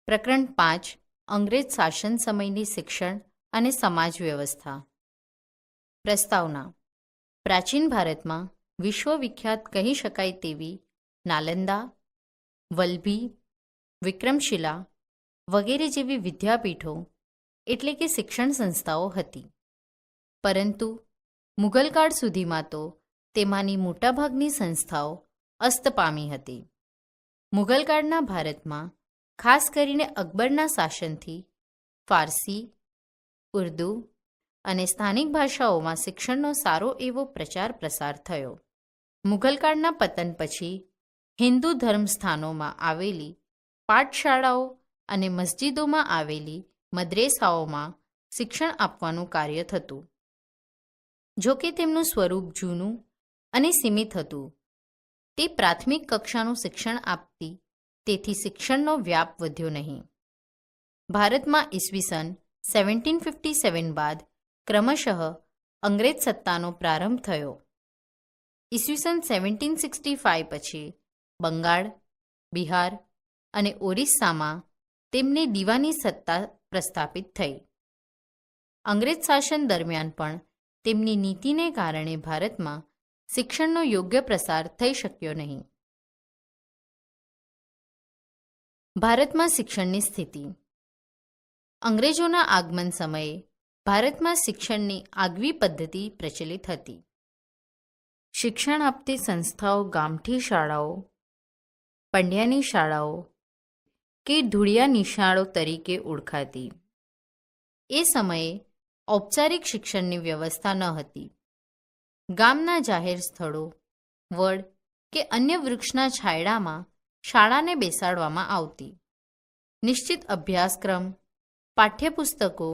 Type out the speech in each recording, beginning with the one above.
પ્રકરણ 5 અંગ્રેજ શાસન સમયની શિક્ષણ અને સમાજ વ્યવસ્થા. પ્રસ્તાવના. પ્રાચીન ભારતમાં વિશ્વવિખ્યાત કહી શકાય તેવી નાલંદા, વલ્ભી, વિક્રમશિલા વગેરે જેવી વિદ્યાપીઠો એટલે કે શિક્ષણ સંસ્થાઓ હતી. પરંતુ મુઘલકાળ સુધીમાં તો તેમાંની મોટાભાગની સંસ્થાઓ અસ્ત પામી હતી. મુઘલકાળના ભારતમાં ખાસ કરીને અકબરના શાસનથી ફારસી, ઉર્દુ અને સ્થાનિક ભાષાઓમાં શિક્ષણનો સારો એવો પ્રચાર પ્રસાર થયો. મુઘલકાળના પતન પછી હિન્દુ ધર્મસ્થાનોમાં આવેલી પાઠશાળાઓ અને મસ્જિદોમાં આવેલી મદ્રેસાઓમાં શિક્ષણ આપવાનું કાર્ય થતું. જોકે તેમનું સ્વરૂપ જૂનું અને સીમિત હતું. તે પ્રાથમિક કક્ષાનું શિક્ષણ આપતી, તેથી શિક્ષણનો વ્યાપ વધ્યો નહીં. ભારતમાં ઈસવીસન 1757 બાદ ક્રમશઃ અંગ્રેજ સત્તાનો પ્રારંભ થયો. ઈસવીસન 1765 પછી બંગાળ, બિહાર અને ઓરિસ્સામાં તેમને દીવાની સત્તા પ્રસ્થાપિત થઈ. અંગ્રેજ શાસન દરમિયાન પણ તેમની નીતિને કારણે ભારતમાં શિક્ષણનો યોગ્ય પ્રસાર થઈ શક્યો નહીં. ભારતમાં શિક્ષણની સ્થિતિ. અંગ્રેજોના આગમન સમયે ભારતમાં શિક્ષણની આગવી પદ્ધતિ પ્રચલિત હતી. શિક્ષણ આપતી સંસ્થાઓ ગામઠી શાળાઓ, પંડ્યાની શાળાઓ કે ધૂળિયા નિશાળો તરીકે ઓળખાતી. એ સમયે ઔપચારિક શિક્ષણની વ્યવસ્થા ન હતી. ગામના જાહેર સ્થળો, વડ કે અન્ય વૃક્ષના છાંયડામાં શાળાને બેસાડવામાં આવતી. નિશ્ચિત અભ્યાસક્રમ, પાઠ્યપુસ્તકો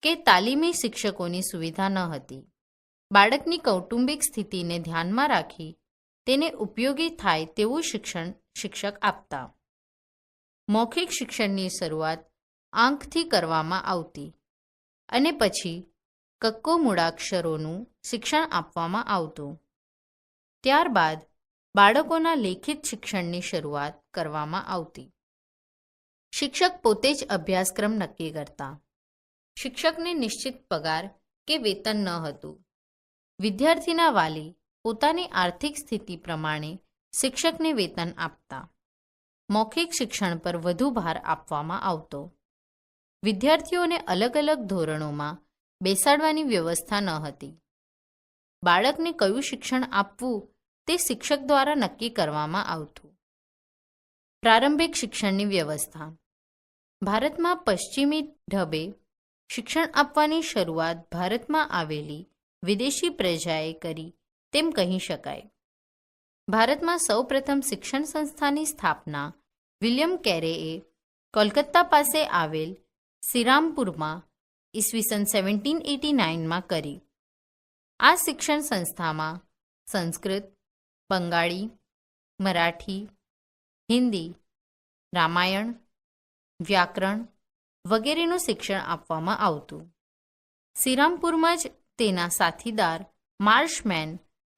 કે તાલીમી શિક્ષકોની સુવિધા ન હતી. બાળકની કૌટુંબિક સ્થિતિને ધ્યાનમાં રાખી તેને ઉપયોગી થાય તેવું શિક્ષણ શિક્ષક આપતા. મૌખિક શિક્ષણની શરૂઆત આંખથી કરવામાં આવતી અને પછી કક્કો મૂળાક્ષરોનું શિક્ષણ આપવામાં આવતું. ત્યારબાદ બાળકોના લેખિત શિક્ષણની શરૂઆત કરવામાં આવતી. શિક્ષક પોતે જ અભ્યાસક્રમ નક્કી કરતા. શિક્ષકને નિશ્ચિત પગાર કે વેતન ન હતું. વિદ્યાર્થીના વાલી પોતાની આર્થિક સ્થિતિ પ્રમાણે શિક્ષકને વેતન આપતા. મૌખિક શિક્ષણ પર વધુ ભાર આપવામાં આવતો. વિદ્યાર્થીઓને અલગ અલગ ધોરણોમાં બેસાડવાની વ્યવસ્થા ન હતી. બાળકને કયું શિક્ષણ આપવું તે શિક્ષક દ્વારા નક્કી કરવામાં આવતું. પ્રારંભિક શિક્ષણની વ્યવસ્થા. ભારતમાં પશ્ચિમી ઢબે શિક્ષણ આપવાની શરૂઆત ભારતમાં આવેલી વિદેશી પ્રજાએ કરી તેમ કહી શકાય. ભારતમાં સૌપ્રથમ શિક્ષણ સંસ્થાની સ્થાપના વિલિયમ કેરેએ કોલકાતા પાસે આવેલ શ્રીરામપુરમાં ઈસવીસન 1789માં કરી. આ શિક્ષણ સંસ્થામાં સંસ્કૃત, બંગાળી, મરાઠી, હિન્દી, રામાયણ, વ્યાકરણ વગેરેનું શિક્ષણ આપવામાં આવતું. શ્રીરામપુરમાં જ તેના સાથીદાર માર્શમેન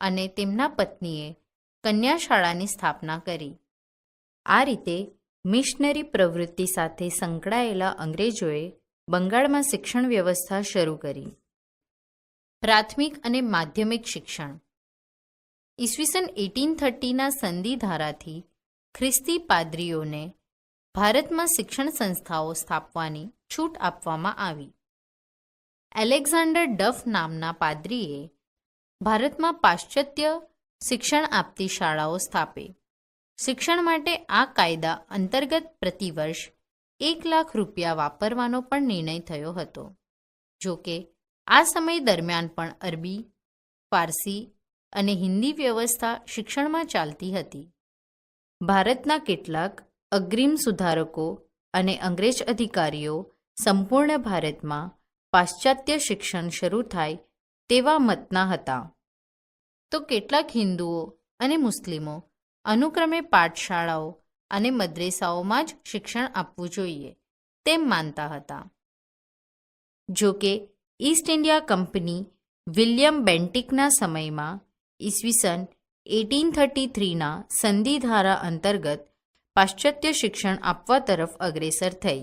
અને તેમના પત્નીએ કન્યાશાળાની સ્થાપના કરી. આ રીતે મિશનરી પ્રવૃત્તિ સાથે સંકળાયેલા અંગ્રેજોએ બંગાળમાં શિક્ષણ વ્યવસ્થા શરૂ કરી. પ્રાથમિક અને માધ્યમિક શિક્ષણ. ઈસવીસન 1830ના સંધિ ધારાથી ખ્રિસ્તી પાદરીઓને ભારતમાં શિક્ષણ સંસ્થાઓ સ્થાપવાની છૂટ આપવામાં આવી. એલેક્ઝાન્ડર ડફ નામના પાદરીએ ભારતમાં પાશ્ચાત્ય શિક્ષણ આપતી શાળાઓ સ્થાપે. શિક્ષણ માટે આ કાયદા અંતર્ગત પ્રતિવર્ષ 1 લાખ રૂપિયા વાપરવાનો પણ નિર્ણય થયો હતો. જો કે આ સમય દરમિયાન પણ અરબી, ફારસી અને હિન્દી વ્યવસ્થા શિક્ષણમાં ચાલતી હતી. ભારતના કેટલાક અગ્રીમ સુધારકો અને અંગ્રેજ અધિકારીઓ સંપૂર્ણ ભારતમાં પાશ્ચાત્ય શિક્ષણ શરૂ થાય તેવા મતના હતા. તો કેટલાક હિન્દુઓ અને મુસ્લિમો અનુક્રમે પાઠશાળાઓ અને મદ્રેસાઓમાં જ શિક્ષણ આપવું જોઈએ તેમ માનતા હતા. જો કે ઈસ્ટ ઇન્ડિયા કંપની વિલિયમ બેન્ટિકના સમયમાં ઈસવીસન 1833ના સંધિ ધારા અંતર્ગત પાશ્ચાત્ય શિક્ષણ આપવા તરફ અગ્રેસર થઈ.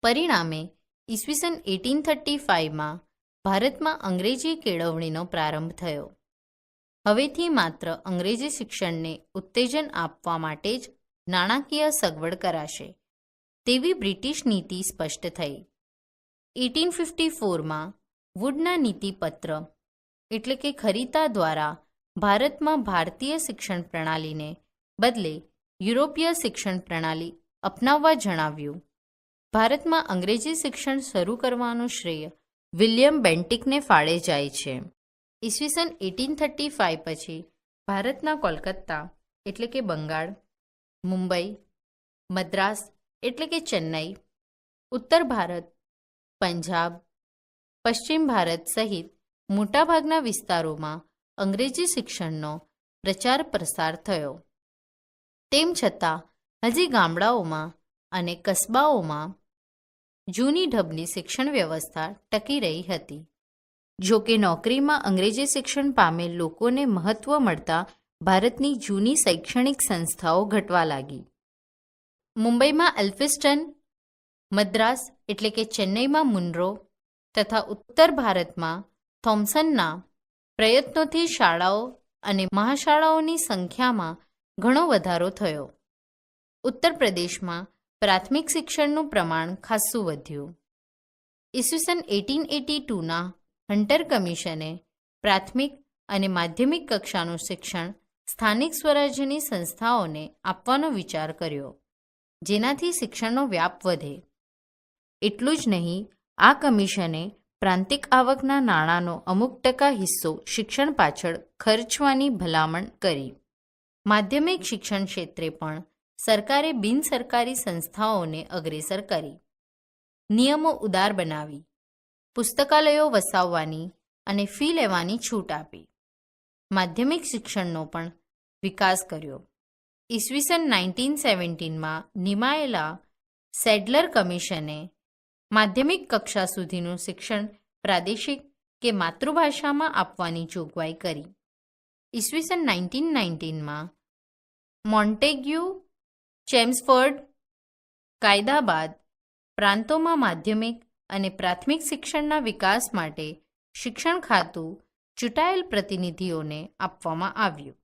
પરિણામે ઈસવીસન 1835માં ભારતમાં અંગ્રેજી કેળવણીનો પ્રારંભ થયો. હવેથી માત્ર અંગ્રેજી શિક્ષણને ઉત્તેજન આપવા માટે જ નાણાકીય સગવડ કરાશે તેવી બ્રિટિશ નીતિ સ્પષ્ટ થઈ. 1854માં વુડના નીતિપત્ર એટલે કે ખરીતા દ્વારા ભારતમાં ભારતીય શિક્ષણ પ્રણાલીને બદલે યુરોપીય શિક્ષણ પ્રણાલી અપનાવવા જણાવ્યું. ભારતમાં અંગ્રેજી શિક્ષણ શરૂ કરવાનું શ્રેય વિલિયમ બેન્ટિકને ફાળે જાય છે. ઈસવીસન 1835 પછી ભારતના કોલકાતા એટલે કે બંગાળ, મુંબઈ, મદ્રાસ એટલે કે ચેન્નઈ, ઉત્તર ભારત, પંજાબ, પશ્ચિમ ભારત સહિત મોટાભાગના વિસ્તારોમાં અંગ્રેજી શિક્ષણનો પ્રચાર પ્રસાર થયો. તેમ છતાં હજી ગામડાઓમાં અને કસ્બાઓમાં જૂની ઢબની શિક્ષણ વ્યવસ્થા ટકી રહી હતી. જો કે નોકરીમાં અંગ્રેજી શિક્ષણ પામેલ લોકોને મહત્ત્વ મળતા ભારતની જૂની શૈક્ષણિક સંસ્થાઓ ઘટવા લાગી. મુંબઈમાં એલ્ફિસ્ટન, મદ્રાસ એટલે કે ચેન્નઈમાં મુનરો તથા ઉત્તર ભારતમાં થોમ્સનના પ્રયત્નોથી શાળાઓ અને મહાશાળાઓની સંખ્યામાં ઘણો વધારો થયો. ઉત્તર પ્રદેશમાં પ્રાથમિક શિક્ષણનું પ્રમાણ ખાસ્સું વધ્યું. ઈસવીસન 1882ના હન્ટર કમિશને પ્રાથમિક અને માધ્યમિક કક્ષાનું શિક્ષણ સ્થાનિક સ્વરાજ્યની સંસ્થાઓને આપવાનો વિચાર કર્યો, જેનાથી શિક્ષણનો વ્યાપ વધે. એટલું જ નહીં, આ કમિશને પ્રાંતિક આવકના નાણાંનો અમુક ટકા હિસ્સો શિક્ષણ પાછળ ખર્ચવાની ભલામણ કરી. માધ્યમિક શિક્ષણ ક્ષેત્રે પણ સરકારે બિનસરકારી સંસ્થાઓને અગ્રેસર કરી. નિયમો ઉદાર બનાવી, પુસ્તકાલયો વસાવવાની અને ફી લેવાની છૂટ આપી. માધ્યમિક શિક્ષણનો પણ વિકાસ કર્યો. ઈસવીસન 1917માં નિમાયેલા સેડલર કમિશને માધ્યમિક કક્ષા સુધીનું શિક્ષણ પ્રાદેશિક કે માતૃભાષામાં આપવાની જોગવાઈ કરી. ઈસવીસન 1919માં મોન્ટેગ્યુ ચેમ્સફોર્ડ કાયદા બાદ પ્રાંતોમાં માધ્યમિક અને પ્રાથમિક શિક્ષણના વિકાસ માટે શિક્ષણ ખાતું ચૂંટાયેલ પ્રતિનિધિઓને આપવામાં આવ્યું.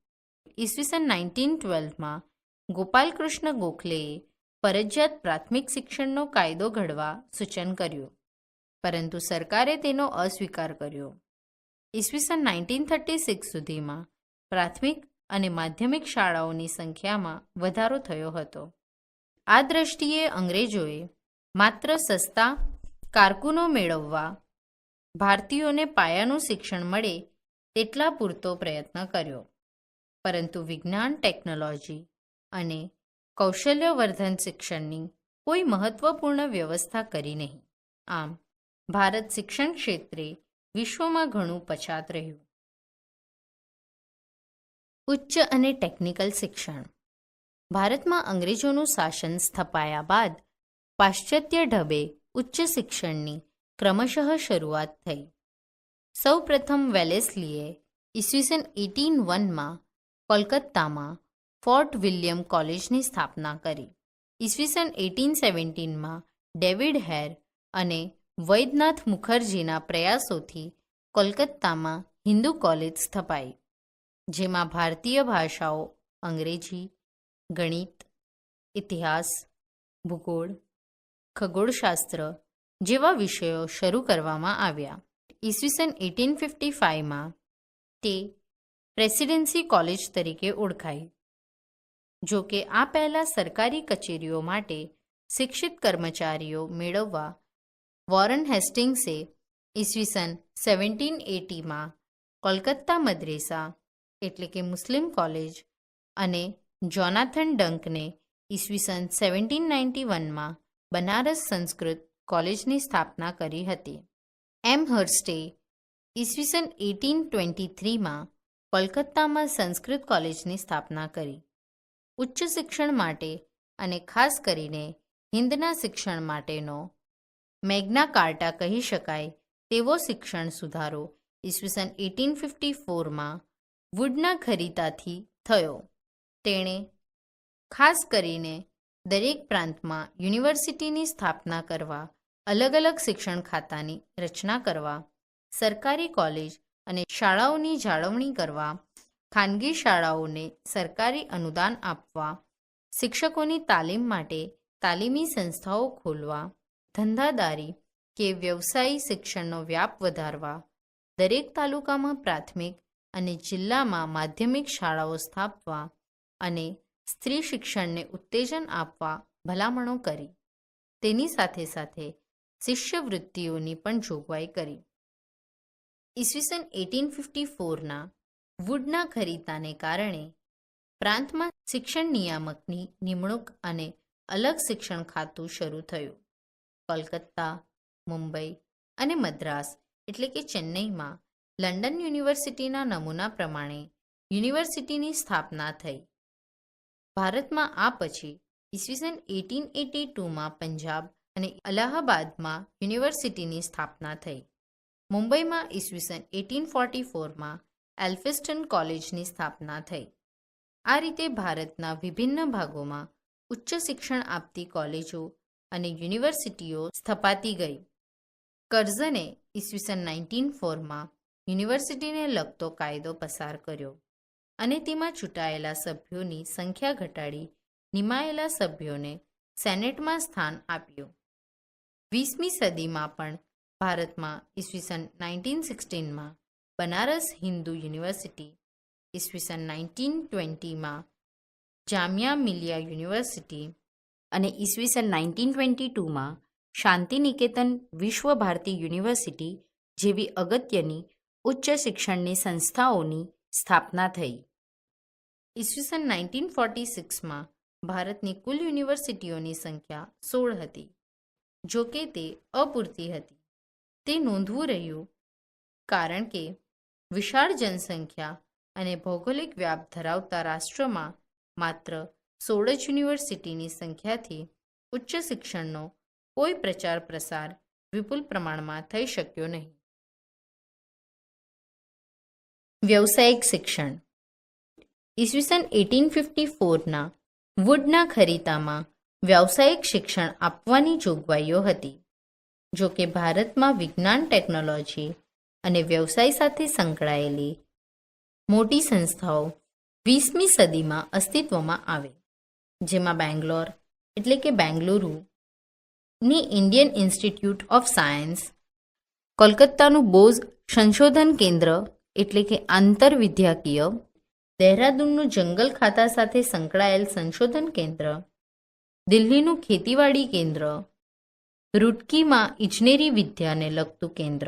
ઈસવીસન 1912માં ગોપાલકૃષ્ણ ગોખલેએ ફરજિયાત પ્રાથમિક શિક્ષણનો કાયદો ઘડવા સૂચન કર્યું, પરંતુ સરકારે તેનો અસ્વીકાર કર્યો. ઈસવીસન 1936 સુધીમાં પ્રાથમિક અને માધ્યમિક શાળાઓની સંખ્યામાં વધારો થયો હતો. આ દ્રષ્ટિએ અંગ્રેજોએ માત્ર સસ્તા કારકુનો મેળવવા ભારતીયોને પાયાનું શિક્ષણ મળે તેટલા પૂરતો પ્રયત્ન કર્યો, પરંતુ વિજ્ઞાન, ટેકનોલોજી અને કૌશલ્યવર્ધન શિક્ષણની કોઈ મહત્વપૂર્ણ વ્યવસ્થા કરી નહીં. આમ ભારત શિક્ષણ ક્ષેત્રે વિશ્વમાં ઘણું પછાત રહ્યું. ઉચ્ચ અને ટેકનિકલ શિક્ષણ. ભારતમાં અંગ્રેજોનું શાસન સ્થપાયા બાદ પાશ્ચાત્ય ઢબે ઉચ્ચ શિક્ષણની ક્રમશઃ શરૂઆત થઈ. સૌ પ્રથમ વેલેસ્લીએ ઈસવીસન 1801માં કોલકાતામાં ફોર્ટ વિલિયમ કોલેજની સ્થાપના કરી. ઈસવીસન 1817માં ડેવિડ હેર અને વૈદ્યનાથ મુખર્જીના પ્રયાસોથી કોલકાતામાં હિન્દુ કોલેજ સ્થપાઈ, જેમાં ભારતીય ભાષાઓ અંગ્રેજી, ગણિત, ઇતિહાસ, ભૂગોળ, ખગોળશાસ્ત્ર જેવા વિષયો શરૂ કરવામાં આવ્યા. ઈસવીસન 1855માં તે પ્રેસિડેન્સી કોલેજ તરીકે ઓળખાઈ. જો કે આ પહેલાં સરકારી કચેરીઓ માટે શિક્ષિત કર્મચારીઓ મેળવવા વોરન હેસ્ટિંગ્સે ઈસવીસન 1780માં કોલકાતા મદ્રેસા એટલે કે મુસ્લિમ કોલેજ અને જોનાથન ડંકને ઈસવીસન 1791માં બનારસ સંસ્કૃત કોલેજની સ્થાપના કરી હતી. એમહર્સ્ટે ઈસવીસન 1823માં કોલકાતામાં સંસ્કૃત કોલેજની સ્થાપના કરી. ઉચ્ચ શિક્ષણ માટે અને ખાસ કરીને હિન્દના શિક્ષણ માટેનો મેગ્ના કાર્ટા કહી શકાય તેવો શિક્ષણ સુધારો ઈસવીસન 1854માં વુડના ખરીતાથી થયો. તેણે ખાસ કરીને દરેક પ્રાંતમાં યુનિવર્સિટીની સ્થાપના કરવા, અલગ અલગ શિક્ષણ ખાતાની રચના કરવા, સરકારી કોલેજ અને શાળાઓની જાળવણી કરવા, ખાનગી શાળાઓને સરકારી અનુદાન આપવા, શિક્ષકોની તાલીમ માટે તાલીમી સંસ્થાઓ ખોલવા, ધંધાદારી કે વ્યવસાયી શિક્ષણનો વ્યાપ વધારવા, દરેક તાલુકામાં પ્રાથમિક અને જિલ્લામાં માધ્યમિક શાળાઓ સ્થાપવા અને સ્ત્રી શિક્ષણને ઉત્તેજન આપવા ભલામણો કરી. તેની સાથે સાથે શિષ્યવૃત્તિઓની પણ જોગવાઈ કરી. ઈસવીસન 1854ના વુડના ખરીદાને કારણે પ્રાંતમાં શિક્ષણ નિયામકની નિમણૂક અને અલગ શિક્ષણ ખાતું શરૂ થયું. કોલકાતા, મુંબઈ અને મદ્રાસ એટલે કે ચેન્નઈમાં લંડન યુનિવર્સિટીના નમૂના પ્રમાણે યુનિવર્સિટીની સ્થાપના થઈ. ભારતમાં આ પછી ઈસવીસન 1882માં પંજાબ અને અલ્હાબાદમાં યુનિવર્સિટીની સ્થાપના થઈ. મુંબઈમાં ઈસવીસન 1844માં એલ્ફિન્સ્ટન કોલેજની સ્થાપના થઈ. આ રીતે ભારતના વિભિન્ન ભાગોમાં ઉચ્ચ શિક્ષણ આપતી કોલેજો અને યુનિવર્સિટીઓ સ્થપાતી ગઈ. કર્ઝને ઈસવીસન 1904માં યુનિવર્સિટીને લગતો કાયદો પસાર કર્યો અને તેમાં ચૂંટાયેલા સભ્યોની સંખ્યા ઘટાડી નિમાયેલા સભ્યોને સેનેટમાં સ્થાન આપ્યું. 20મી સદીમાં પણ ભારતમાં ઈસવીસન 1916માં બનારસ હિન્દુ યુનિવર્સિટી, ઈસવીસન 1920માં જામિયા મિલિયા યુનિવર્સિટી અને ઈસવીસન 1922માં શાંતિનિકેતન વિશ્વ ભારતી યુનિવર્સિટી જેવી અગત્યની ઉચ્ચ શિક્ષણની સંસ્થાઓની સ્થાપના થઈ. ઈસવીસન 1946માં ભારતની કુલ યુનિવર્સિટીઓની સંખ્યા 16 હતી. જો કે તે અપૂરતી હતી. તે નોંધવું રહ્યું કારણ કે વિશાળ જનસંખ્યા અને ભૌગોલિક વ્યાપ ધરાવતા રાષ્ટ્રમાં માત્ર 16 જ યુનિવર્સિટીની સંખ્યાથી ઉચ્ચ શિક્ષણનો કોઈ પ્રચાર પ્રસાર વિપુલ પ્રમાણમાં થઈ શક્યો નહીં. વ્યવસાયિક શિક્ષણ. ઈસવીસન 1854ના વુડના ખરીદામાં વ્યાવસાયિક શિક્ષણ આપવાની જોગવાઈઓ હતી. જો કે ભારતમાં વિજ્ઞાન, ટેકનોલોજી અને વ્યવસાય સાથે સંકળાયેલી મોટી સંસ્થાઓ 20મી સદીમાં અસ્તિત્વમાં આવી, જેમાં બેંગ્લોર એટલે કે બેંગલુરુની ઇન્ડિયન ઇન્સ્ટિટ્યૂટ ઓફ સાયન્સ, કોલકાતાનું બોઝ સંશોધન કેન્દ્ર એટલે કે આંતરવિદ્યાકીય, દહેરાદૂનનું જંગલ ખાતા સાથે સંકળાયેલ સંશોધન કેન્દ્ર, દિલ્હીનું ખેતીવાડી કેન્દ્ર, રૂડકીમાં ઇજનેરી વિદ્યાને લગતું કેન્દ્ર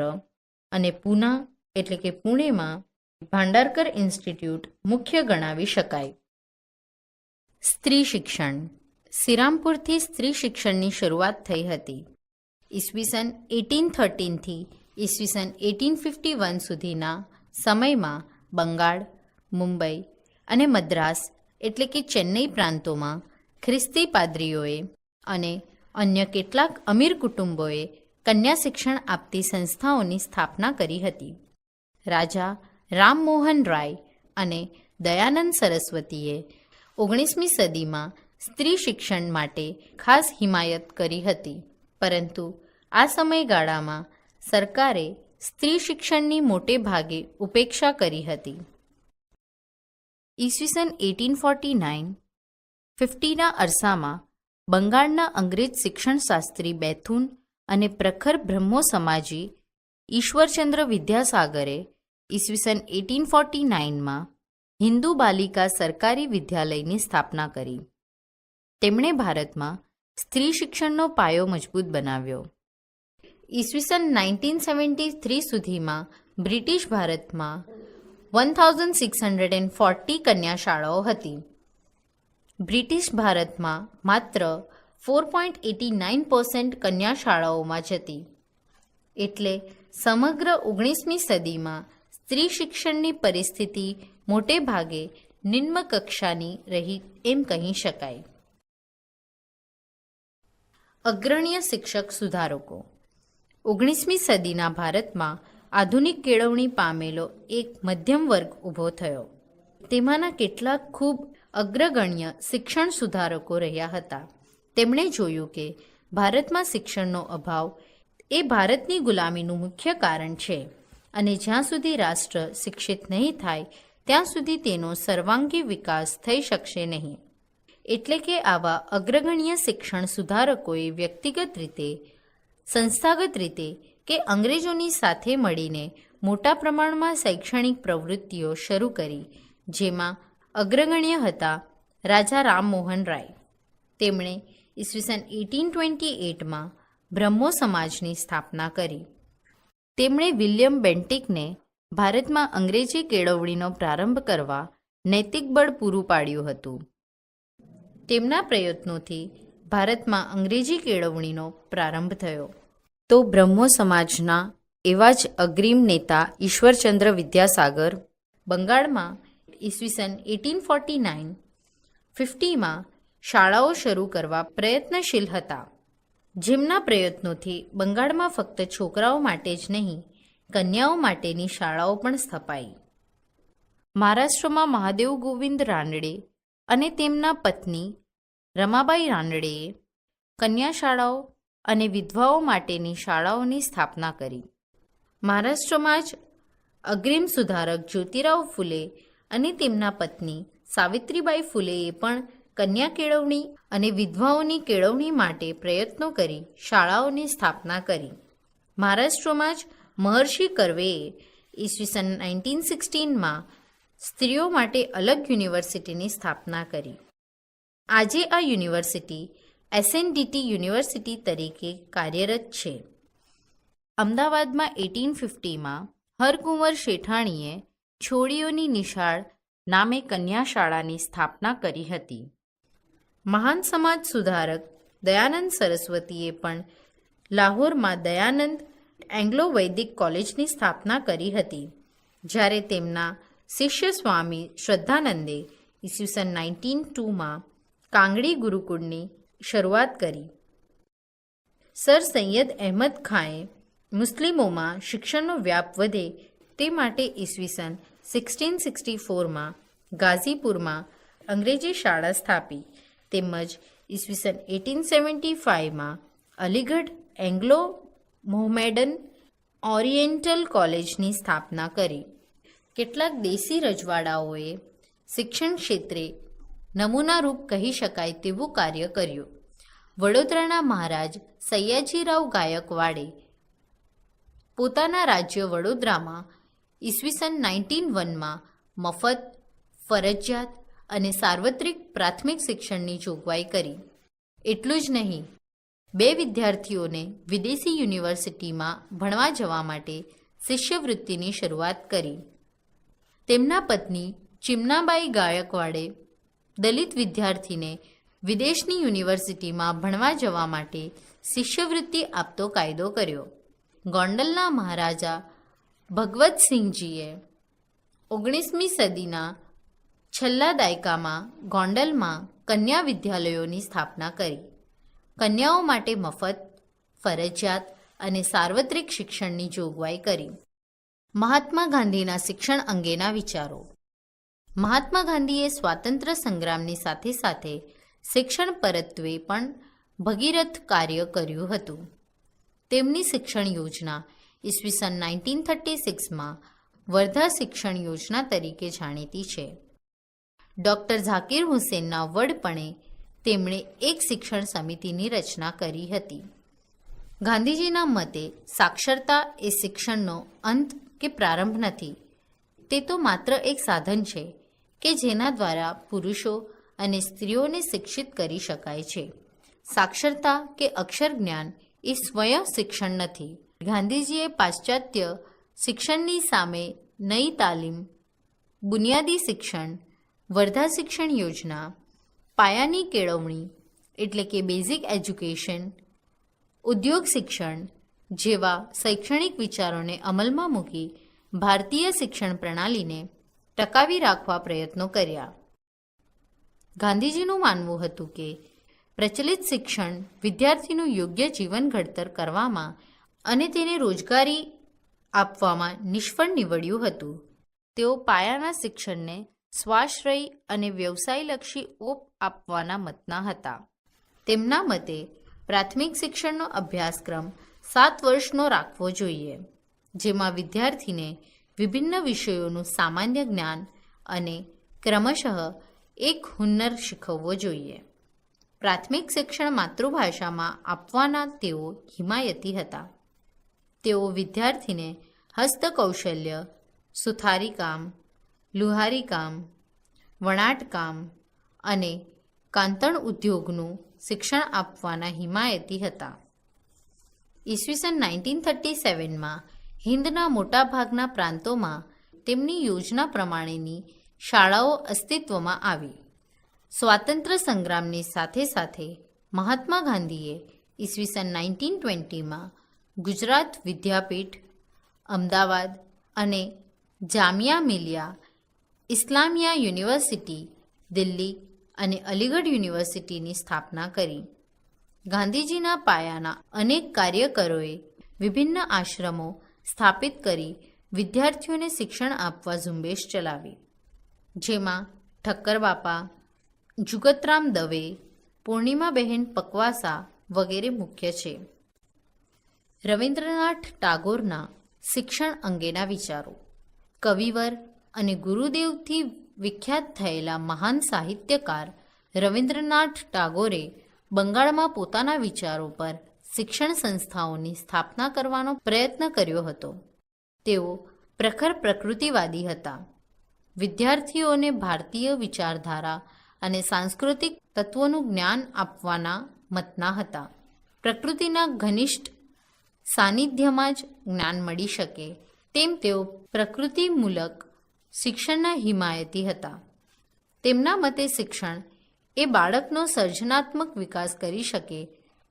અને પૂના એટલે કે પુણેમાં ભાંડારકર ઇન્સ્ટિટ્યૂટ મુખ્ય ગણાવી શકાય. સ્ત્રી શિક્ષણ. શ્રીરામપુરથી સ્ત્રી શિક્ષણની શરૂઆત થઈ હતી. ઈસવીસન 1813થી ઈસવીસન 1851 સુધીના સમયમાં બંગાળ, મુંબઈ અને મદ્રાસ એટલે કે ચેન્નઈ પ્રાંતોમાં ખ્રિસ્તી પાદરીઓએ અને અન્ય કેટલાક અમીર કુટુંબોએ કન્યા શિક્ષણ આપતી સંસ્થાઓની સ્થાપના કરી હતી. રાજા રામમોહન રાય અને દયાનંદ સરસ્વતીએ 19મી સદીમાં સ્ત્રી શિક્ષણ માટે ખાસ હિમાયત કરી હતી, પરંતુ આ સમયગાળામાં સરકારે સ્ત્રી શિક્ષણની મોટે ભાગે ઉપેક્ષા કરી હતી. ઈસવીસન 1849-50ના અરસામાં બંગાળના અંગ્રેજ શિક્ષણશાસ્ત્રી બેથુન અને પ્રખર બ્રહ્મો સમાજી ઈશ્વરચંદ્ર વિદ્યાસાગરે ઈસવીસન 1849માં હિન્દુ બાલિકા સરકારી વિદ્યાલયની સ્થાપના કરી. તેમણે ભારતમાં સ્ત્રી શિક્ષણનો પાયો મજબૂત બનાવ્યો. ઈસવીસન 1973 સુધીમાં બ્રિટિશ ભારતમાં 1640 કન્યા શાળાઓ હતી. બ્રિટિશ ભારતમાં માત્ર 4.89% કન્યા શાળાઓમાં જ હતી. એટલે સમગ્ર 19મી સદીમાં સ્ત્રી શિક્ષણની પરિસ્થિતિ મોટે ભાગે નિમ્ન કક્ષાની રહી એમ કહી શકાય. અગ્રણીય શિક્ષક સુધારકો. 19મી સદીના ભારતમાં આધુનિક કેળવણી પામેલો એક મધ્યમ વર્ગ ઊભો થયો. તેમાંના કેટલાક ખૂબ અગ્રગણ્ય શિક્ષણ સુધારકો રહ્યા હતા. તેમણે જોયું કે ભારતમાં શિક્ષણનો અભાવ એ ભારતની ગુલામીનું મુખ્ય કારણ છે અને જ્યાં સુધી રાષ્ટ્ર શિક્ષિત નહીં થાય ત્યાં સુધી તેનો સર્વાંગી વિકાસ થઈ શકશે નહીં. એટલે કે આવા અગ્રગણ્ય શિક્ષણ સુધારકોએ વ્યક્તિગત રીતે, સંસ્થાગત રીતે કે અંગ્રેજોની સાથે મળીને મોટા પ્રમાણમાં શૈક્ષણિક પ્રવૃત્તિઓ શરૂ કરી, જેમાં અગ્રગણ્ય હતા રાજા રામમોહન રાય. તેમણે ઈસવીસન 1828માં બ્રહ્મો સમાજની સ્થાપના કરી. તેમણે વિલિયમ બેન્ટિકને ભારતમાં અંગ્રેજી કેળવણીનો પ્રારંભ કરવા નૈતિક બળ પૂરું પાડ્યું હતું. તેમના પ્રયત્નોથી ભારતમાં અંગ્રેજી કેળવણીનો પ્રારંભ થયો. તો બ્રહ્મો સમાજના એવા જ અગ્રીમ નેતા ઈશ્વરચંદ્ર વિદ્યાસાગર બંગાળમાં ઈસવીસન 1849-50માં શાળાઓ શરૂ કરવા પ્રયત્નશીલ હતા, જેમના પ્રયત્નોથી બંગાળમાં ફક્ત છોકરાઓ માટે જ નહીં, કન્યાઓ માટેની શાળાઓ પણ સ્થપાઈ. મહારાષ્ટ્રમાં મહાદેવ ગોવિંદ રાનડે અને તેમના પત્ની રમાબાઈ રાનડેએ કન્યા શાળાઓ અને વિધવાઓ માટેની શાળાઓની સ્થાપના કરી. મહારાષ્ટ્રમાં જ અગ્રીમ સુધારક જ્યોતિરાવ ફુલે અને તેમના પત્ની સાવિત્રીબાઈ ફુલેએ પણ કન્યા કેળવણી અને વિધવાઓની કેળવણી માટે પ્રયત્નો કરી શાળાઓની સ્થાપના કરી. મહારાષ્ટ્રમાં જ મહર્ષિ કર્વેએ ઈસવીસન 1916માં સ્ત્રીઓ માટે અલગ યુનિવર્સિટીની સ્થાપના કરી. આજે આ યુનિવર્સિટી એસએનડીટી યુનિવર્સિટી તરીકે કાર્યરત છે. અમદાવાદમાં 1850માં હરકુંવર શેઠાણીએ છોડીઓની નિશાળ નામે કન્યા શાળાની સ્થાપના કરી હતી. મહાન સમાજ સુધારક દયાનંદ સરસ્વતીએ પણ લાહોરમાં દયાનંદ એંગ્લો વૈદિક કોલેજની સ્થાપના કરી હતી, જ્યારે તેમના શિષ્ય સ્વામી શ્રદ્ધાનંદે ઈસવીસન 1902માં કાંગડી ગુરુકુળની શરૂઆત કરી. સર સૈયદ અહેમદ ખાંએ મુસ્લિમોમાં શિક્ષણનો વ્યાપ વધે તે માટે ઈસવીસન 1664માં ગાઝીપુરમાં અંગ્રેજી શાળા સ્થાપી, તેમજ ઈસવીસન 1875માં અલીગઢ એંગ્લો મોહમેડન ઓરિએન્ટલ કોલેજની સ્થાપના કરી. કેટલાક દેશી રજવાડાઓએ શિક્ષણ ક્ષેત્રે નમૂનારૂપ કહી શકાય તેવું કાર્ય કર્યું. વડોદરાના મહારાજ સયાજીરાવ ગાયકવાડે પોતાના રાજ્ય વડોદરામાં ઈસવીસન 1901માં મફત, ફરજિયાત અને સાર્વત્રિક પ્રાથમિક શિક્ષણની જોગવાઈ કરી. એટલું જ નહીં, 2 વિદ્યાર્થીઓને વિદેશી યુનિવર્સિટીમાં ભણવા જવા માટે શિષ્યવૃત્તિની શરૂઆત કરી. તેમના પત્ની ચિમનાબાઈ ગાયકવાડે દલિત વિદ્યાર્થીને વિદેશની યુનિવર્સિટીમાં ભણવા જવા માટે શિષ્યવૃત્તિ આપતો કાયદો કર્યો. ગોંડલના મહારાજા ભગવતસિંહજીએ 19મી સદીના છેલ્લા દાયકામાં ગોંડલમાં કન્યા વિદ્યાલયોની સ્થાપના કરી. કન્યાઓ માટે મફત, ફરજિયાત અને સાર્વત્રિક શિક્ષણની જોગવાઈ કરી. મહાત્મા ગાંધીના શિક્ષણ અંગેના વિચારો. મહાત્મા ગાંધીએ સ્વાતંત્ર્ય સંગ્રામની સાથે સાથે શિક્ષણ પરત્વે પણ ભગીરથ કાર્ય કર્યું હતું. તેમની શિક્ષણ યોજના ઈસવીસન 1936માં વર્ધા શિક્ષણ યોજના તરીકે જાણીતી છે. ડૉક્ટર ઝાકીર હુસેનના વડપણે તેમણે એક શિક્ષણ સમિતિની રચના કરી હતી. ગાંધીજીના મતે સાક્ષરતા એ શિક્ષણનો અંત કે પ્રારંભ નથી, તે તો માત્ર એક સાધન છે કે જેના દ્વારા પુરુષો અને સ્ત્રીઓને શિક્ષિત કરી શકાય છે. સાક્ષરતા કે અક્ષર જ્ઞાન એ સ્વયં શિક્ષણ નથી. ગાંધીજીએ પાશ્ચાત્ય શિક્ષણની સામે નઈ તાલીમ, બુનિયાદી શિક્ષણ, વર્ધા શિક્ષણ યોજના, પાયાની કેળવણી એટલે કે બેઝિક એજ્યુકેશન, ઉદ્યોગ શિક્ષણ જેવા શૈક્ષણિક વિચારોને અમલમાં મૂકી ભારતીય શિક્ષણ પ્રણાલીને ટકાવી રાખવા પ્રયત્નો કર્યા. ગાંધીજીનું માનવું હતું કે પ્રચલિત શિક્ષણ વિદ્યાર્થીનું યોગ્ય જીવન ઘડતર કરવામાં અને તેને રોજગારી આપવામાં નિષ્ફળ નીવડ્યું હતું. તેઓ પાયાના શિક્ષણને સ્વાશ્રય અને વ્યવસાયલક્ષી ઓપ આપવાના મતના હતા. તેમના મતે પ્રાથમિક શિક્ષણનો અભ્યાસક્રમ 7 વર્ષનો રાખવો જોઈએ, જેમાં વિદ્યાર્થીને વિભિન્ન વિષયોનું સામાન્ય જ્ઞાન અને ક્રમશઃ એક હુન્નર શીખવવો જોઈએ. પ્રાથમિક શિક્ષણ માતૃભાષામાં આપવાના તેઓ હિમાયતી હતા. તેઓ વિદ્યાર્થીને હસ્તકૌશલ્ય, સુથારીકામ, લુહારીકામ, વણાટકામ અને કાંતણ ઉદ્યોગનું શિક્ષણ આપવાના હિમાયતી હતા. ઈસવીસન 1937માં હિન્દના મોટાભાગના પ્રાંતોમાં તેમની યોજના પ્રમાણેની શાળાઓ અસ્તિત્વમાં આવી. સ્વાતંત્ર્ય સંગ્રામની સાથે સાથે મહાત્મા ગાંધીએ ઈસવીસન 1920માં ગુજરાત વિદ્યાપીઠ, અમદાવાદ અને જામિયા મિલિયા ઇસ્લામિયા યુનિવર્સિટી, દિલ્હી અને અલીગઢ યુનિવર્સિટીની સ્થાપના કરી. ગાંધીજીના પાયાના અનેક કાર્યકરોએ વિભિન્ન આશ્રમો સ્થાપિત કરી વિદ્યાર્થીઓને શિક્ષણ આપવા ઝુંબેશ ચલાવી, જેમાં ઠક્કર બાપા, જુગતરામ દવે, પૂર્ણિમાબહેન પકવાસા વગેરે મુખ્ય છે. રવિન્દ્રનાથ ટાગોરના શિક્ષણ અંગેના વિચારો. કવિવર અને ગુરુદેવથી વિખ્યાત થયેલા મહાન સાહિત્યકાર રવિન્દ્રનાથ ટાગોરે બંગાળમાં પોતાના વિચારો પર શિક્ષણ સંસ્થાઓની સ્થાપના કરવાનો પ્રયત્ન કર્યો હતો. તેઓ પ્રખર પ્રકૃતિવાદી હતા. વિદ્યાર્થીઓને ભારતીય વિચારધારા અને સાંસ્કૃતિક તત્વોનું જ્ઞાન આપવાના મતના હતા. પ્રકૃતિના ઘનિષ્ઠ સાનિધ્યમાં જ જ્ઞાન મળી શકે તેમ તેઓ પ્રકૃતિમૂલક શિક્ષણના હિમાયતી હતા. તેમના મતે શિક્ષણ એ બાળકનો સર્જનાત્મક વિકાસ કરી શકે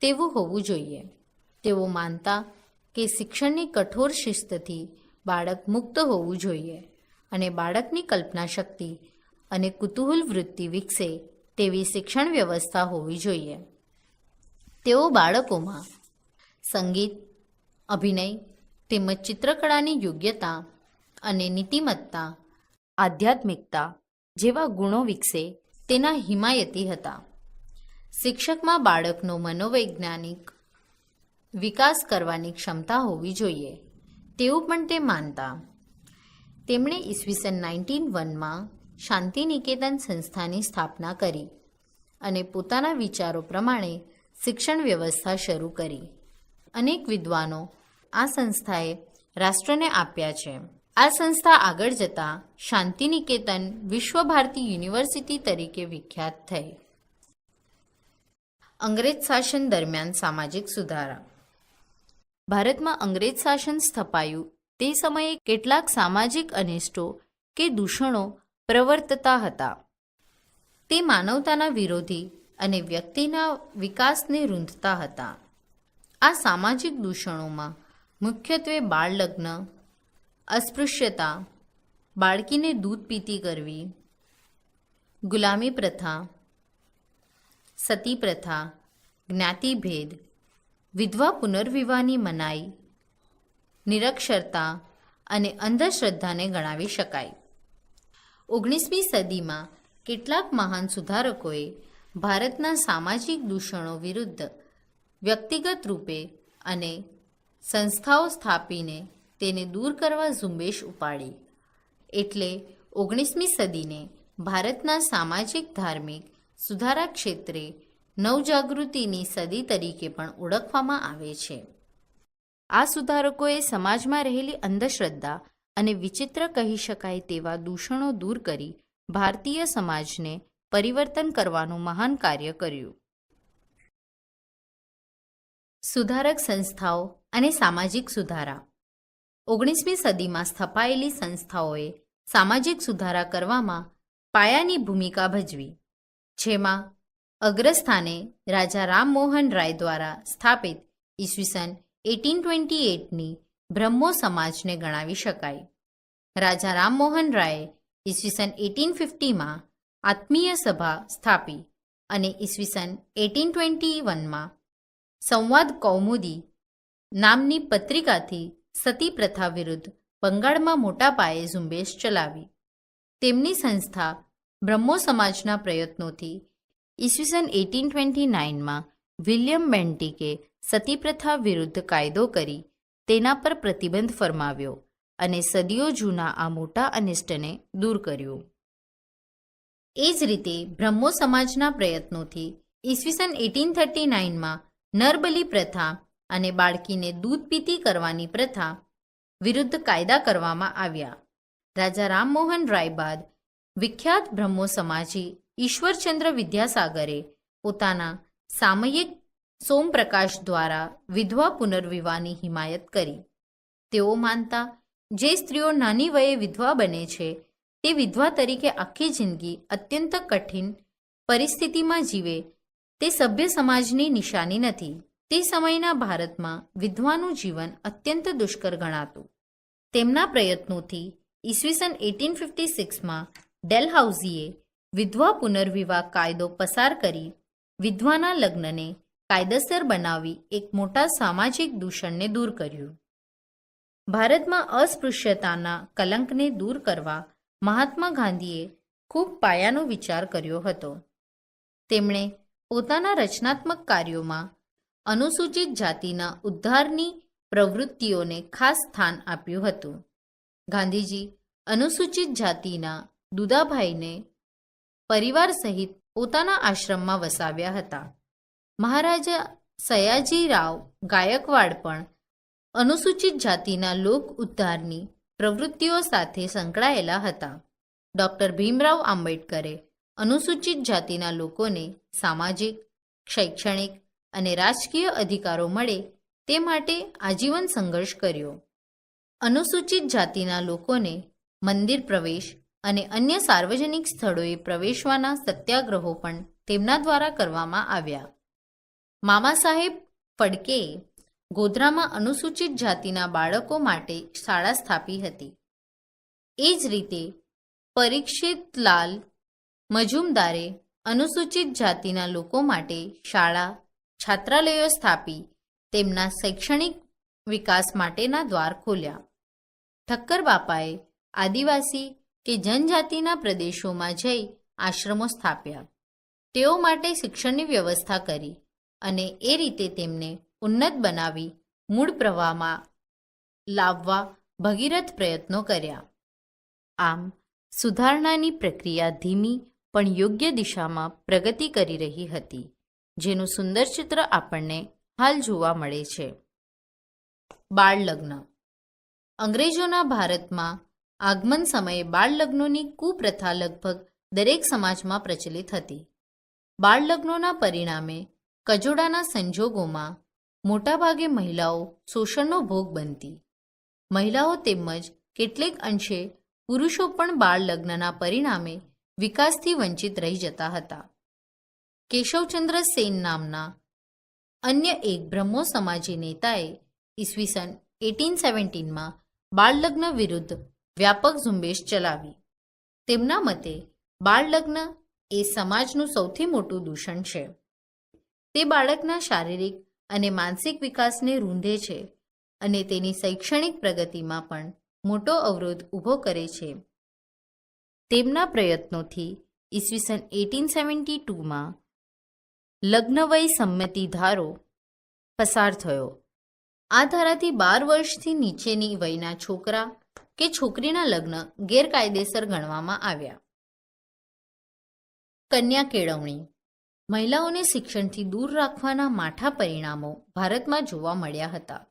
તેવું હોવું જોઈએ. તેઓ માનતા કે શિક્ષણની કઠોર શિસ્તથી બાળક મુક્ત હોવું જોઈએ અને બાળકની કલ્પના શક્તિ અને કુતૂહલ વૃત્તિ વિકસે તેવી શિક્ષણ વ્યવસ્થા હોવી જોઈએ. તેઓ બાળકોમાં સંગીત, અભિનય તેમજ ચિત્રકળાની યોગ્યતા અને નીતિમત્તા, આધ્યાત્મિકતા જેવા ગુણો વિકસે તેના હિમાયતી હતા. શિક્ષકમાં બાળકનો મનોવૈજ્ઞાનિક વિકાસ કરવાની ક્ષમતા હોવી જોઈએ તેવું પણ તે માનતા. તેમણે ઈસવીસન 1901માં શાંતિનિકેતન સંસ્થાની સ્થાપના કરી અને પોતાના વિચારો પ્રમાણે શિક્ષણ વ્યવસ્થા શરૂ કરી. અનેક વિદ્વાનો આ સંસ્થાએ રાષ્ટ્રને આપ્યા છે. આ સંસ્થા આગળ જતાં શાંતિનિકેતન વિશ્વભારતી યુનિવર્સિટી તરીકે વિખ્યાત થઈ. અંગ્રેજ શાસન દરમિયાન સામાજિક સુધારા. ભારતમાં અંગ્રેજ શાસન સ્થપાયું તે સમયે કેટલાક સામાજિક અનિષ્ટો કે દૂષણો પ્રવર્તતા હતા. તે માનવતાના વિરોધી અને વ્યક્તિના વિકાસને રૂંધતા હતા. આ સામાજિક દૂષણોમાં મુખ્યત્વે બાળ લગ્ન, અસ્પૃશ્યતા, બાળકીને દૂધ પીતી કરવી, ગુલામી પ્રથા, સતી પ્રથા, જ્ઞાતિભેદ, વિધવા પુનર્વિવાહની મનાઈ, નિરક્ષરતા અને અંધશ્રદ્ધાને ગણાવી શકાય. 19મી સદીમાં કેટલાક મહાન સુધારકોએ ભારતના સામાજિક દૂષણો વિરુદ્ધ વ્યક્તિગત રૂપે અને સંસ્થાઓ સ્થાપીને તેને દૂર કરવા ઝુંબેશ ઉપાડી. એટલે 19મી સદીને ભારતના સામાજિક ધાર્મિક સુધારા ક્ષેત્રે નવજાગૃતિની સદી તરીકે પણ ઓળખવામાં આવે છે. આ સુધારકોએ સમાજમાં રહેલી અંધશ્રદ્ધા અને વિચિત્ર કહી શકાય તેવા દૂષણો દૂર કરી ભારતીય સમાજને પરિવર્તન કરવાનું મહાન કાર્ય કર્યું. સુધારક સંસ્થાઓ અને સામાજિક સુધારા. 19મી સદીમાં સ્થપાયેલી સંસ્થાઓએ સામાજિક સુધારા કરવામાં પાયાની ભૂમિકા ભજવી, જેમાં અગ્રસ્થાને રાજા રામમોહન રાય દ્વારા સ્થાપિત ઈસવીસન 1828ની બ્રહ્મો સમાજને ગણાવી શકાય. રાજા રામમોહન રાયે ઈસવીસન 1850માં આત્મીય સભા સ્થાપી અને ઈસવીસન 1821માં સંવાદ કૌમુદી નામની પત્રિકાથી સતી પ્રથા વિરુદ્ધ બંગાળમાં મોટા પાયે ઝુંબેશ ચલાવી. તેમની સંસ્થા બ્રહ્મો સમાજના પ્રયત્નોથી ઈસવીસન 1829માં વિલિયમ બેન્ટિકે સતીપ્રથા વિરુદ્ધ કાયદો કરી તેના પર પ્રતિબંધ ફરમાવ્યો અને સદીઓ જૂના આ મોટા અનિષ્ટને દૂર કર્યું. એ જ રીતે બ્રહ્મો સમાજના પ્રયત્નોથી ઈસવીસન 1839માં નરબલી પ્રથા અને બાળકીને દૂધ પીતી કરવાની પ્રથા વિરુદ્ધ કાયદા કરવામાં આવ્યા. રાજા રામમોહન રાય બાદ વિખ્યાત બ્રહ્મો સમાજી ઈશ્વરચંદ્ર વિદ્યાસાગરે પોતાના સામયિક સોમપ્રકાશ દ્વારા વિધવા પુનર્વિવાહની હિમાયત કરી. તેઓ માનતા જે સ્ત્રીઓ નાની વયે વિધવા બને છે તે વિધવા તરીકે આખી જિંદગી અત્યંત કઠિન પરિસ્થિતિમાં જીવે તે સભ્ય સમાજની નિશાની નથી. તે સમયના ભારતમાં વિધવાનું જીવન અત્યંત દુષ્કર ગણાતું. તેમના પ્રયત્નોથી ઈસવીસન 1856માં ડેલહાઉસીએ વિધવા પુનર્વિવાહ કાયદો પસાર કરી વિધવાના લગ્નને કાયદેસર બનાવી એક મોટા સામાજિક દૂષણને દૂર કર્યું. ભારતમાં અસ્પૃશ્યતાના કલંકને દૂર કરવા મહાત્મા ગાંધીએ ખૂબ પાયાનો વિચાર કર્યો હતો. તેમણે પોતાના રચનાત્મક કાર્યોમાં અનુસૂચિત જાતિના ઉદ્ધારની પ્રવૃત્તિઓને ખાસ સ્થાન આપ્યું હતું. ગાંધીજી અનુસૂચિત જાતિના દુદાભાઈને પરિવાર સહિત પોતાના આશ્રમમાં વસાવ્યા હતા. મહારાજા સયાજીરાવ ગાયકવાડ પણ અનુસૂચિત જાતિના લોક ઉદ્ધારની પ્રવૃત્તિઓ સાથે સંકળાયેલા હતા. ડૉક્ટર ભીમરાવ આંબેડકરે અનુસૂચિત જાતિના લોકોને સામાજિક, શૈક્ષણિક અને રાજકીય અધિકારો મળે તે માટે આજીવન સંઘર્ષ કર્યો. અનુસૂચિત જાતિના લોકોને મંદિર પ્રવેશ અને અન્ય સાર્વજનિક સ્થળોએ પ્રવેશવાના સત્યાગ્રહો પણ તેમના દ્વારા કરવામાં આવ્યા. મામા સાહેબ ફડકેએ ગોધરામાં અનુસૂચિત જાતિના બાળકો માટે શાળા સ્થાપી હતી. એ જ રીતે પરીક્ષિતલાલ મજુમદારે અનુસૂચિત જાતિના લોકો માટે શાળા, છાત્રાલયો સ્થાપી તેમના શૈક્ષણિક વિકાસ માટેના દ્વાર ખોલ્યા. ઠક્કર બાપાએ આદિવાસી કે જનજાતિના પ્રદેશોમાં જઈ આશ્રમો સ્થાપ્યા. તેઓ માટે શિક્ષણની વ્યવસ્થા કરી અને એ રીતે તેમને ઉન્નત બનાવી મૂળ પ્રવાહમાં લાવવા ભગીરથ પ્રયત્નો કર્યા. આમ સુધારણાની પ્રક્રિયા ધીમી પણ યોગ્ય દિશામાં પ્રગતિ કરી રહી હતી, જેનું સુંદર ચિત્ર આપણને હાલ જોવા મળે છે. બાળ લગ્ન. અંગ્રેજોના ભારતમાં આગમન સમયે બાળ લગ્નોની કુપ્રથા લગભગ દરેક સમાજમાં પ્રચલિત હતી. બાળ લગ્નોના પરિણામે કજોડાના સંજોગોમાં મોટાભાગે મહિલાઓ શોષણનો ભોગ બનતી. મહિલાઓ તેમજ કેટલેક અંશે પુરુષો પણ બાળ લગ્નના પરિણામે વિકાસથી વંચિત રહી જતા હતા. કેશવચંદ્ર સેન નામના અન્ય એક બ્રહ્મો સમાજી નેતાએ ઈસવીસન 1817માં બાળ લગ્ન વિરુદ્ધ વ્યાપક ઝુંબેશ ચલાવી. તેમના મતે બાળ લગ્ન એ સમાજનું સૌથી મોટું દૂષણ છે. તે બાળકના શારીરિક અને માનસિક વિકાસને રૂંધે છે અને તેની શૈક્ષણિક પ્રગતિમાં પણ મોટો અવરોધ ઊભો કરે છે. તેમના પ્રયત્નોથી ઈસવીસન 1872માં લગ્નવય સંમતિ ધારો પસાર થયો. આ ધારાથી 12 વર્ષથી નીચેની વયના છોકરા કે છોકરીના લગ્ન ગેરકાયદેસર ગણવામાં આવ્યા. કન્યા કેળવણી. મહિલાઓને શિક્ષણથી દૂર રાખવાના માઠા પરિણામો ભારતમાં જોવા મળ્યા હતા.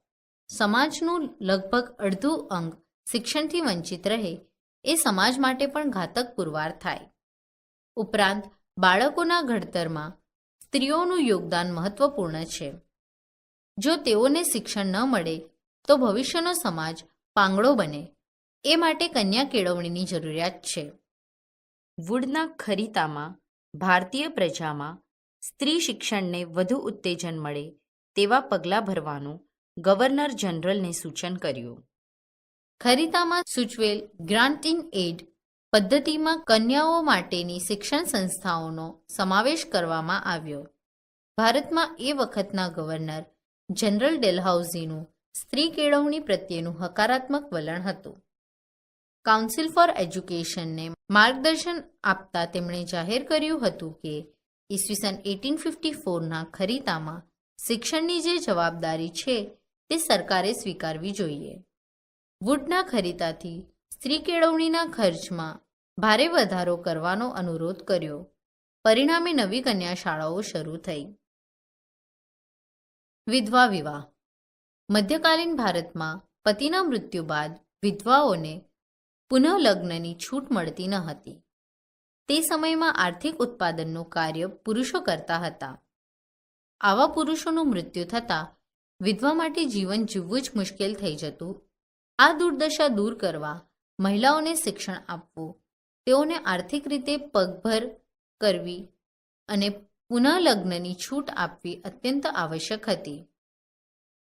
સમાજનું લગભગ અડધું અંગ શિક્ષણથી વંચિત રહે એ સમાજ માટે પણ ઘાતક પુરવાર થાય. ઉપરાંત બાળકોના ઘડતરમાં સ્ત્રીઓનું યોગદાન મહત્વપૂર્ણ છે. જો તેઓને શિક્ષણ ન મળે તો ભવિષ્યનો સમાજ પાંગળો બને. એ માટે કન્યા કેળવણીની જરૂરિયાત છે. વુડના ખરીતામાં ભારતીય પ્રજામાં સ્ત્રી શિક્ષણને વધુ ઉત્તેજન મળે તેવા પગલાં ભરવાનું ગવર્નર જનરલને સૂચન કર્યું. ખરીતામાં સૂચવેલ ગ્રાન્ટ ઇન એડ પદ્ધતિમાં કન્યાઓ માટેની શિક્ષણ સંસ્થાઓનો સમાવેશ કરવામાં આવ્યો. ભારતમાં એ વખતના ગવર્નર જનરલ ડેલહાઉસીનું સ્ત્રી કેળવણી પ્રત્યેનું હકારાત્મક વલણ હતું. કાઉન્સિલ ફોર એજ્યુકેશનને માર્ગદર્શન આપતા તેમણે જાહેર કર્યું હતું કે ઈસવીસન 1854ના ખરીતામાં શિક્ષણની જે જવાબદારી છે તે સરકારે સ્વીકારવી જોઈએ. વુડના ખરીતાથી સ્ત્રી કેળવણીના ખર્ચમાં ભારે વધારો કરવાનો અનુરોધ કર્યો. પરિણામે નવી કન્યા શાળાઓ શરૂ થઈ. વિધવા વિવાહ. મધ્યકાલીન ભારતમાં પતિના મૃત્યુ બાદ વિધવાઓને પુનઃલગ્નની છૂટ મળતી ન હતી. તે સમયમાં આર્થિક ઉત્પાદનનું કાર્ય પુરુષો કરતા હતા. આવા પુરુષોનું મૃત્યુ થતાં વિધવા માટે જીવન જીવવું જ મુશ્કેલ થઈ જતું. આ દુર્દશા દૂર કરવા મહિલાઓને શિક્ષણ આપવું, તેઓને આર્થિક રીતે પગભર કરવી અને પુનઃલગ્નની છૂટ આપવી અત્યંત આવશ્યક હતી.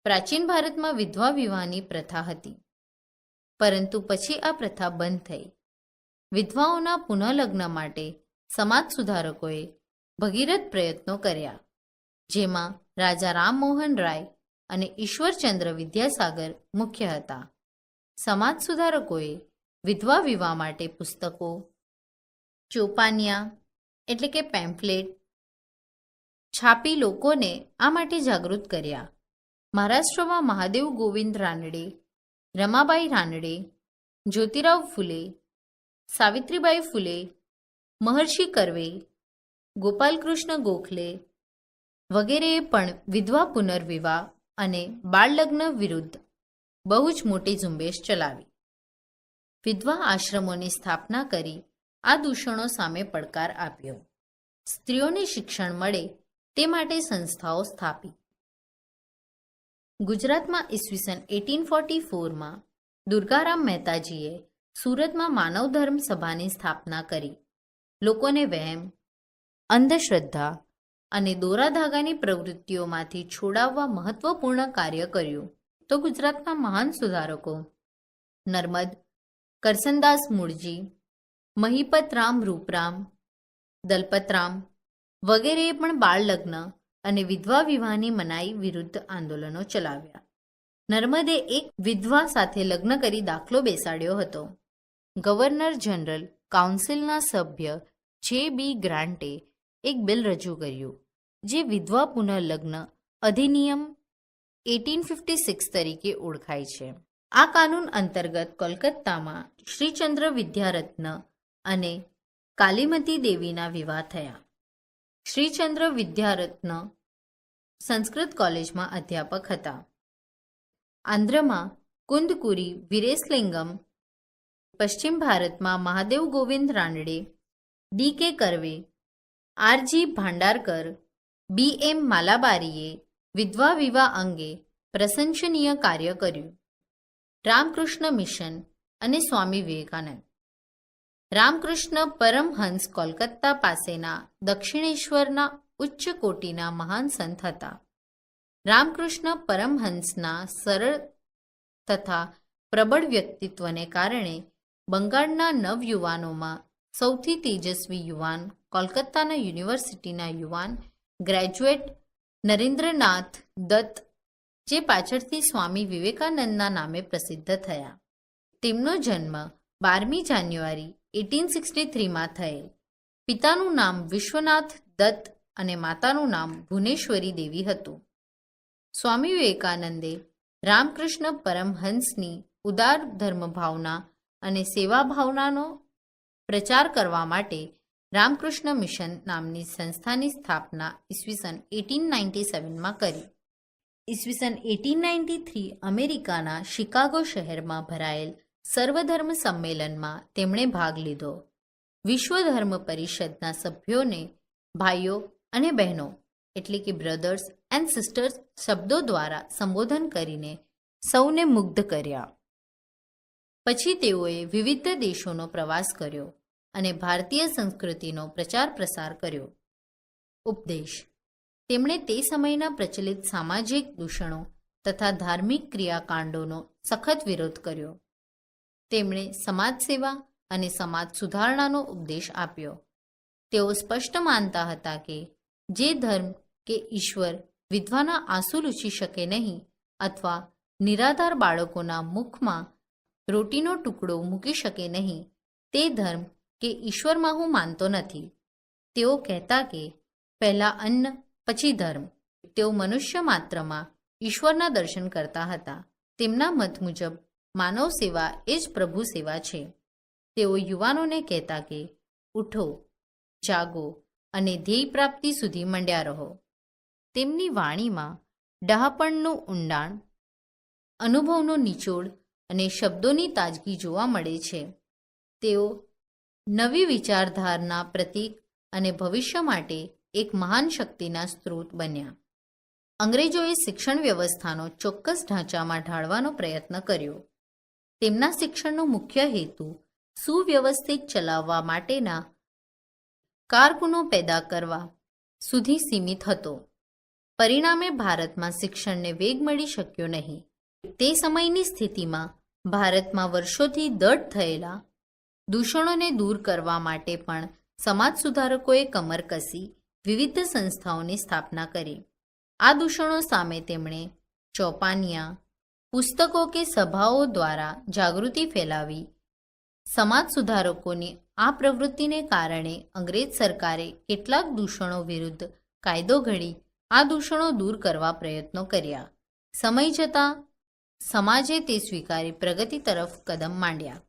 પ્રાચીન ભારતમાં વિધવા વિવાહની પ્રથા હતી, પરંતુ પછી આ પ્રથા બંધ થઈ. વિધવાઓના પુનઃલગ્ન માટે સમાજ સુધારકોએ ભગીરથ પ્રયત્નો કર્યા, જેમાં રાજા રામમોહન રાય અને ઈશ્વરચંદ્ર વિદ્યાસાગર મુખ્ય હતા. સમાજ સુધારકોએ વિધવા વિવાહ માટે પુસ્તકો, ચોપાનિયા એટલે કે પેમ્ફલેટ છાપી લોકોને આ માટે જાગૃત કર્યા. મહારાષ્ટ્રમાં મહાદેવ ગોવિંદ રાનડે, રમાબાઈ રાનડે, જ્યોતિરાવ ફુલે, સાવિત્રીબાઈ ફુલે, મહર્ષિ કર્વે, ગોપાલકૃષ્ણ ગોખલે વગેરેએ પણ વિધવા પુનર્વિવાહ અને બાળલગ્ન વિરુદ્ધ બહુ જ મોટી ઝુંબેશ ચલાવી. વિધવા આશ્રમોની સ્થાપના કરી આ દૂષણો સામે પડકાર આપ્યો. સ્ત્રીઓને શિક્ષણ મળે તે માટે સંસ્થાઓ સ્થાપી. ગુજરાતમાં ઈસવીસન 1844માં દુર્ગારામ મહેતાજીએ સુરતમાં માનવ ધર્મ સભાની સ્થાપના કરી. લોકોને વહેમ, અંધશ્રદ્ધા અને દોરાધાગાની પ્રવૃત્તિઓમાંથી છોડાવવા મહત્વપૂર્ણ કાર્ય કર્યું. તો ગુજરાતના મહાન સુધારકો નર્મદ, કરસનદાસ મૂળજી, મહિપતરામ રૂપરામ, દલપતરામ વગેરેએ પણ બાળલગ્ન અને વિધવા વિવાહની મનાઈ વિરુદ્ધ આંદોલનો ચલાવ્યા. નર્મદે એક વિધવા સાથે લગ્ન કરી દાખલો બેસાડ્યો હતો. ગવર્નર જનરલ કાઉન્સિલના સભ્ય જે.બી. ગ્રાન્ટે એક બિલ રજૂ કર્યું, જે વિધવા પુનઃલગ્ન અધિનિયમ 1856 તરીકે ઓળખાય છે. આ કાનૂન અંતર્ગત કોલકાતામાં શ્રીચંદ્ર વિદ્યારત્ન અને કાલીમતી દેવીના વિવાહ થયા. શ્રીચંદ્ર વિદ્યારત્ન સંસ્કૃત કોલેજમાં અધ્યાપક હતા. આંધ્રમાં કુંદકુરી વીરેશલિંગમ, પશ્ચિમ ભારતમાં મહાદેવ ગોવિંદ રાનડે, ડી.કે. કર્વે, આર.જી. ભાંડારકર, બી.એમ. માલાબારીએ વિધવા વિવાહ અંગે પ્રશંસનીય કાર્ય કર્યું. રામકૃષ્ણ મિશન અને સ્વામી વિવેકાનંદ. રામકૃષ્ણ પરમહંસ કોલકાતા પાસેના દક્ષિણેશ્વરના ઉચ્ચ કોટીના મહાન સંત હતા. રામકૃષ્ણ પરમહંસના સરળ તથા પ્રબળ વ્યક્તિત્વને કારણે બંગાળના નવયુવાનોમાં સૌથી તેજસ્વી યુવાન કોલકાતાના યુનિવર્સિટીના યુવાન ગ્રેજ્યુએટ નરેન્દ્રનાથ દત્ત, જે પાછળથી સ્વામી વિવેકાનંદના નામે પ્રસિદ્ધ થયા. તેમનો જન્મ 12મી જાન્યુઆરી 1863માં થયેલ. પિતાનું નામ વિશ્વનાથ દત્ત અને માતાનું નામ ભુવનેશ્વરી દેવી હતું. સ્વામી વિવેકાનંદે રામકૃષ્ણ પરમહંસની ઉદાર ધર્મભાવના અને સેવાભાવનાનો પ્રચાર કરવા માટે રામકૃષ્ણ મિશન નામની સંસ્થાની સ્થાપના ઈસવીસન 1897માં કરી. ઈસવીસન 1893 અમેરિકાના શિકાગો શહેરમાં ભરાયેલ સર્વધર્મ સંમેલનમાં તેમણે ભાગ લીધો. વિશ્વ ધર્મ પરિષદના સભ્યોને ભાઈઓ અને બહેનો એટલે કે બ્રધર્સ એન્ડ સિસ્ટર્સ શબ્દો દ્વારા સંબોધન કરીને સૌને મુગ્ધ કર્યા. પછી તેઓએ વિવિધ દેશોનો પ્રવાસ કર્યો અને ભારતીય સંસ્કૃતિનો પ્રચાર પ્રસાર કર્યો. ઉપદેશ. તેમણે તે સમયના પ્રચલિત સામાજિક દૂષણો તથા ધાર્મિક ક્રિયાકાંડોનો સખત વિરોધ કર્યો. તેમણે સમાજ સેવા અને સમાજ સુધારણાનો ઉપદેશ આપ્યો. તેઓ સ્પષ્ટ માનતા હતા કે જે ધર્મ કે ઈશ્વર વિધવાના આંસુ લૂછી શકે નહીં અથવા નિરાધાર બાળકોના મુખમાં રોટીનો ટુકડો મૂકી શકે નહીં તે ધર્મ કે ઈશ્વરમાં હું માનતો નથી. તેઓ કહેતા કે પહેલાં અન્ન પછી ધર્મ. તેઓ મનુષ્ય માત્રમાં ઈશ્વરના દર્શન કરતા હતા. તેમના મત મુજબ માનવ સેવા એ જ પ્રભુ સેવા છે. તેઓ યુવાનોને કહેતા કે ઉઠો, જાગો અને ધ્યેય પ્રાપ્તિ સુધી મંડ્યા રહો. તેમની વાણીમાં ડહાપણનું ઊંડાણ, અનુભવનો નિચોડ અને શબ્દોની તાજગી જોવા મળે છે. તેઓ નવી વિચારધારના પ્રતીક અને ભવિષ્ય માટે એક મહાન શક્તિના સ્ત્રોત બન્યા. અંગ્રેજોએ શિક્ષણ વ્યવસ્થાનો ચોક્કસ ઢાંચામાં ઢાળવાનો પ્રયત્ન કર્યો. તેમના શિક્ષણનો મુખ્ય હેતુ સુવ્યવસ્થિત ચલાવવા માટેના કારકુનો પેદા કરવા સુધી સીમિત હતો. પરિણામે ભારતમાં શિક્ષણને વેગ મળી શક્યો નહીં. તે સમયની સ્થિતિમાં ભારતમાં વર્ષોથી દઢ થયેલા દૂષણોને દૂર કરવા માટે પણ સમાજ સુધારકોએ કમર કસી વિવિધ સંસ્થાઓની સ્થાપના કરી. આ દૂષણો સામે તેમણે ચોપાનિયા, પુસ્તકો કે સભાઓ દ્વારા જાગૃતિ ફેલાવી. સમાજ સુધારકોની આ પ્રવૃત્તિને કારણે અંગ્રેજ સરકારે કેટલાક દૂષણો વિરુદ્ધ કાયદો ઘડી આ દૂષણો દૂર કરવા પ્રયત્નો કર્યા. સમય જતાં સમાજે તે સ્વીકારી પ્રગતિ તરફ કદમ માંડ્યા.